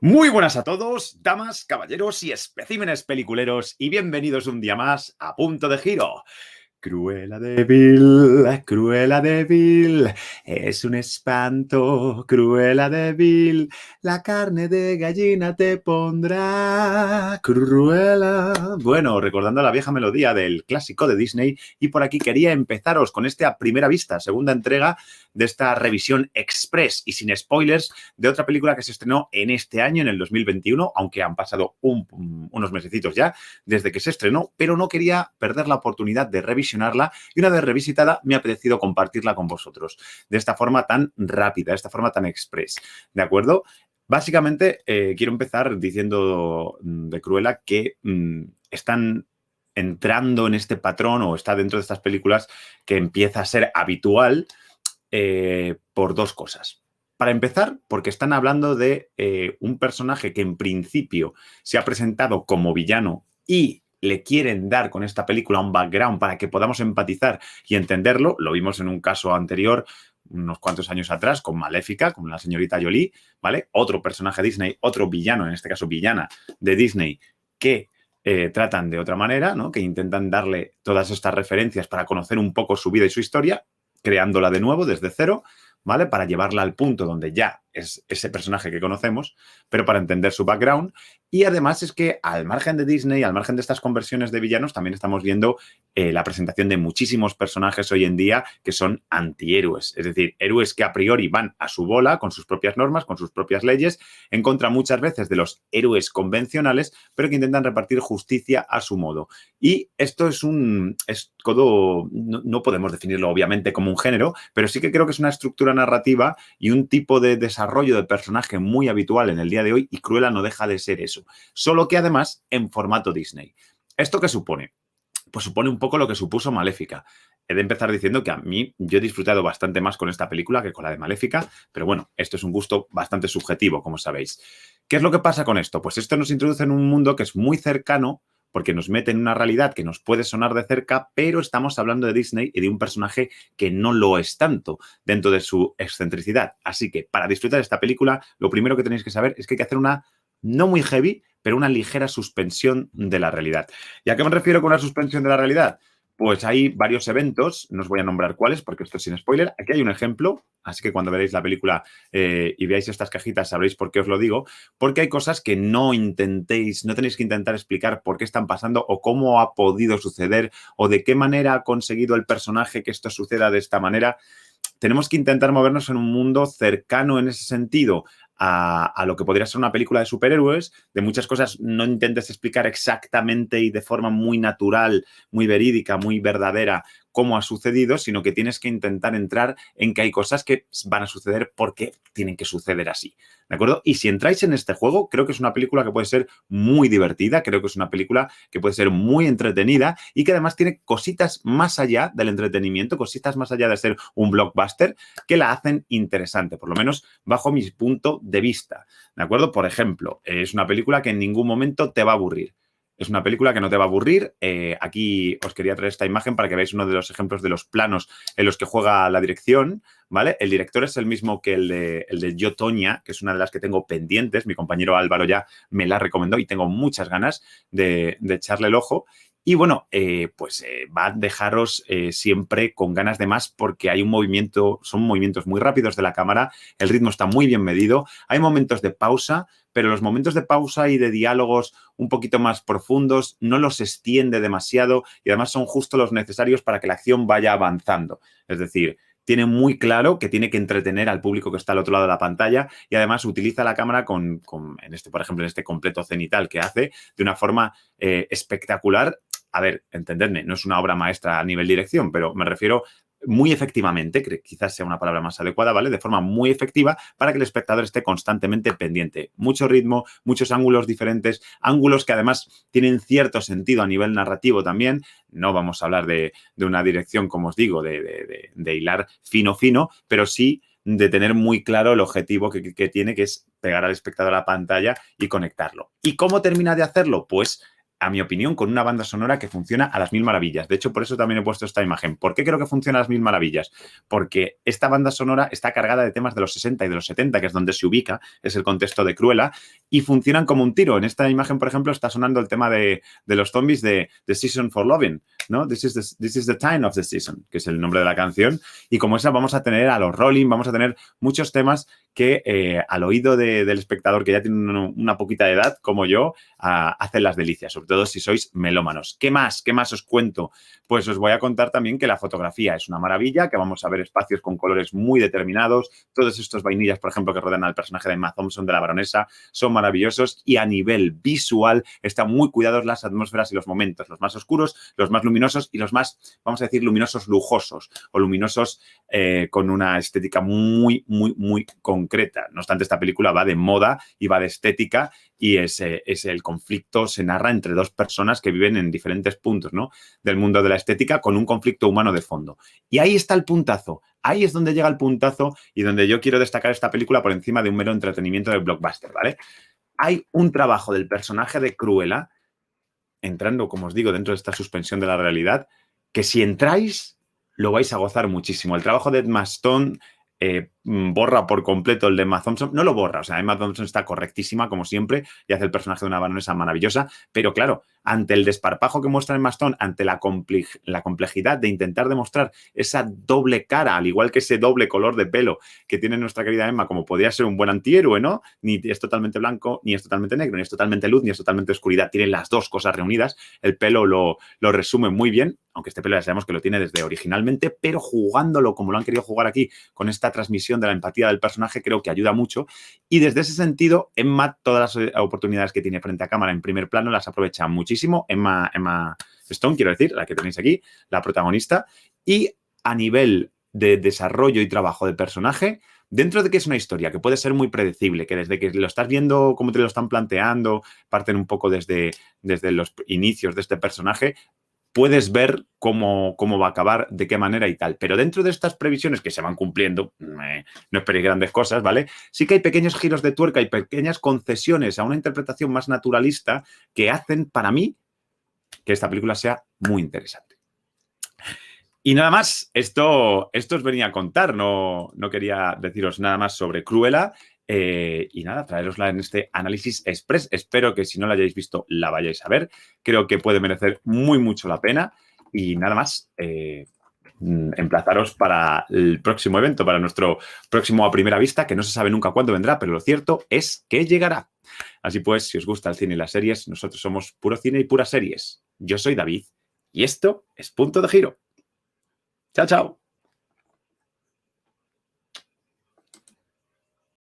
Muy buenas a todos, damas, caballeros y especímenes peliculeros, y bienvenidos un día más a Punto de Giro. Cruella de Vil, es un espanto, Cruella de Vil, la carne de gallina te pondrá, Cruella. Bueno, recordando la vieja melodía del clásico de Disney, y por aquí quería empezaros con este a primera vista, segunda entrega de esta revisión express y sin spoilers de otra película que se estrenó en este año, en el 2021, aunque han pasado unos mesecitos ya desde que se estrenó, pero no quería perder la oportunidad de revisionarla y una vez revisitada me ha apetecido compartirla con vosotros de esta forma tan rápida, de esta forma tan express, ¿de acuerdo? Básicamente, quiero empezar diciendo de Cruella que están entrando en este patrón o está dentro de estas películas que empieza a ser habitual por dos cosas. Para empezar, porque están hablando de un personaje que en principio se ha presentado como villano y le quieren dar con esta película un background para que podamos empatizar y entenderlo. Lo vimos en un caso anterior, unos cuantos años atrás, con Maléfica, con la señorita Jolie, ¿vale? Otro personaje Disney, otro villano, en este caso villana de Disney, que tratan de otra manera, ¿no? Que intentan darle todas estas referencias para conocer un poco su vida y su historia, creándola de nuevo desde cero, ¿vale? Para llevarla al punto donde ya es ese personaje que conocemos, pero para entender su background. Y además es que al margen de Disney, al margen de estas conversiones de villanos, también estamos viendo la presentación de muchísimos personajes hoy en día que son antihéroes. Es decir, héroes que a priori van a su bola, con sus propias normas, con sus propias leyes, en contra muchas veces de los héroes convencionales, pero que intentan repartir justicia a su modo. Y esto es todo, no podemos definirlo obviamente como un género, pero sí que creo que es una estructura narrativa y un tipo de desarrollo de personaje muy habitual en el día de hoy, y Cruella no deja de ser eso. Solo que además en formato Disney. ¿Esto qué supone? Pues supone un poco lo que supuso Maléfica. He de empezar diciendo que a mí yo he disfrutado bastante más con esta película que con la de Maléfica, pero bueno, esto es un gusto bastante subjetivo, como sabéis. ¿Qué es lo que pasa con esto? Pues esto nos introduce en un mundo que es muy cercano porque nos mete en una realidad que nos puede sonar de cerca, pero estamos hablando de Disney y de un personaje que no lo es tanto dentro de su excentricidad. Así que para disfrutar de esta película, lo primero que tenéis que saber es que hay que hacer una no muy heavy, pero una ligera suspensión de la realidad. ¿Y a qué me refiero con la suspensión de la realidad? Pues hay varios eventos, no os voy a nombrar cuáles porque esto es sin spoiler. Aquí hay un ejemplo, así que cuando veáis la película y veáis estas cajitas sabréis por qué os lo digo, porque hay cosas que no tenéis que intentar explicar por qué están pasando o cómo ha podido suceder o de qué manera ha conseguido el personaje que esto suceda de esta manera. Tenemos que intentar movernos en un mundo cercano en ese sentido a lo que podría ser una película de superhéroes. De muchas cosas no intentes explicar exactamente y de forma muy natural, muy verídica, muy verdadera cómo ha sucedido, sino que tienes que intentar entrar en que hay cosas que van a suceder porque tienen que suceder así, ¿de acuerdo? Y si entráis en este juego, creo que es una película que puede ser muy divertida, creo que es una película que puede ser muy entretenida y que además tiene cositas más allá del entretenimiento, cositas más allá de ser un blockbuster que la hacen interesante, por lo menos bajo mi punto de vista, ¿de acuerdo? Por ejemplo, es una película que en ningún momento te va a aburrir. Es una película que no te va a aburrir. Aquí os quería traer esta imagen para que veáis uno de los ejemplos de los planos en los que juega la dirección, ¿vale? El director es el mismo que el de Yo, Tonya, que es una de las que tengo pendientes. Mi compañero Álvaro ya me la recomendó y tengo muchas ganas de echarle el ojo. Y bueno, va a dejaros siempre con ganas de más porque hay un movimiento, son movimientos muy rápidos de la cámara, el ritmo está muy bien medido, hay momentos de pausa, pero los momentos de pausa y de diálogos un poquito más profundos no los extiende demasiado y además son justo los necesarios para que la acción vaya avanzando. Es decir, tiene muy claro que tiene que entretener al público que está al otro lado de la pantalla y además utiliza la cámara en este, por ejemplo, en este completo cenital que hace de una forma espectacular. A ver, entendedme, no es una obra maestra a nivel dirección, pero me refiero muy efectivamente, que quizás sea una palabra más adecuada, ¿vale? De forma muy efectiva para que el espectador esté constantemente pendiente. Mucho ritmo, muchos ángulos diferentes, ángulos que además tienen cierto sentido a nivel narrativo también. No vamos a hablar de una dirección, como os digo, de hilar fino, pero sí de tener muy claro el objetivo que tiene, que es pegar al espectador a la pantalla y conectarlo. ¿Y cómo termina de hacerlo? Pues a mi opinión, con una banda sonora que funciona a las mil maravillas. De hecho, por eso también he puesto esta imagen. ¿Por qué creo que funciona a las mil maravillas? Porque esta banda sonora está cargada de temas de los 60 y de los 70, que es donde se ubica, es el contexto de Cruella, y funcionan como un tiro. En esta imagen, por ejemplo, está sonando el tema de los zombies de The Season for Loving, ¿no? This is the time of the season, que es el nombre de la canción. Y como esa vamos a tener a los Rolling, vamos a tener muchos temas que al oído del espectador que ya tiene una poquita de edad, como yo, hacen las delicias, sobre todo si sois melómanos. ¿Qué más? ¿Qué más os cuento? Pues os voy a contar también que la fotografía es una maravilla, que vamos a ver espacios con colores muy determinados. Todos estos vainillas, por ejemplo, que rodean al personaje de Emma Thompson, de la baronesa, son maravillosos y a nivel visual están muy cuidados las atmósferas y los momentos, los más oscuros, los más luminosos y los más, vamos a decir, luminosos lujosos o luminosos con una estética muy, muy, muy concreta. No obstante, esta película va de moda y va de estética y es el conflicto se narra entre dos personas que viven en diferentes puntos, ¿no?, del mundo de la estética con un conflicto humano de fondo. Y ahí está el puntazo. Ahí es donde llega el puntazo y donde yo quiero destacar esta película por encima de un mero entretenimiento de blockbuster, ¿vale? Hay un trabajo del personaje de Cruella, entrando, como os digo, dentro de esta suspensión de la realidad, que si entráis lo vais a gozar muchísimo. El trabajo de Emma Stone borra por completo el de Emma Thompson. No lo borra, o sea, Emma Thompson está correctísima, como siempre, y hace el personaje de una baronesa maravillosa, pero claro, ante el desparpajo que muestra Emma Stone, ante la complejidad de intentar demostrar esa doble cara, al igual que ese doble color de pelo que tiene nuestra querida Emma, como podría ser un buen antihéroe, ¿no? Ni es totalmente blanco, ni es totalmente negro, ni es totalmente luz, ni es totalmente oscuridad. Tiene las dos cosas reunidas. El pelo lo resume muy bien, aunque este pelo ya sabemos que lo tiene desde originalmente, pero jugándolo como lo han querido jugar aquí, con esta transmisión de la empatía del personaje, creo que ayuda mucho. Y desde ese sentido, Emma, todas las oportunidades que tiene frente a cámara en primer plano las aprovecha muchísimo. Emma Stone, quiero decir, la que tenéis aquí, la protagonista. Y a nivel de desarrollo y trabajo de personaje, dentro de que es una historia que puede ser muy predecible, que desde que lo estás viendo, cómo te lo están planteando, parten un poco desde los inicios de este personaje, puedes ver cómo va a acabar, de qué manera y tal. Pero dentro de estas previsiones que se van cumpliendo, no esperéis grandes cosas, ¿vale? Sí que hay pequeños giros de tuerca y pequeñas concesiones a una interpretación más naturalista que hacen, para mí, que esta película sea muy interesante. Y nada más, esto os venía a contar, no quería deciros nada más sobre Cruella. Y nada, traerosla en este análisis express. Espero que si no la hayáis visto, la vayáis a ver. Creo que puede merecer muy mucho la pena. Y nada más, emplazaros para el próximo evento, para nuestro próximo A Primera Vista, que no se sabe nunca cuándo vendrá, pero lo cierto es que llegará. Así pues, si os gusta el cine y las series, nosotros somos Puro Cine y Puras Series. Yo soy David y esto es Punto de Giro. Chao, chao.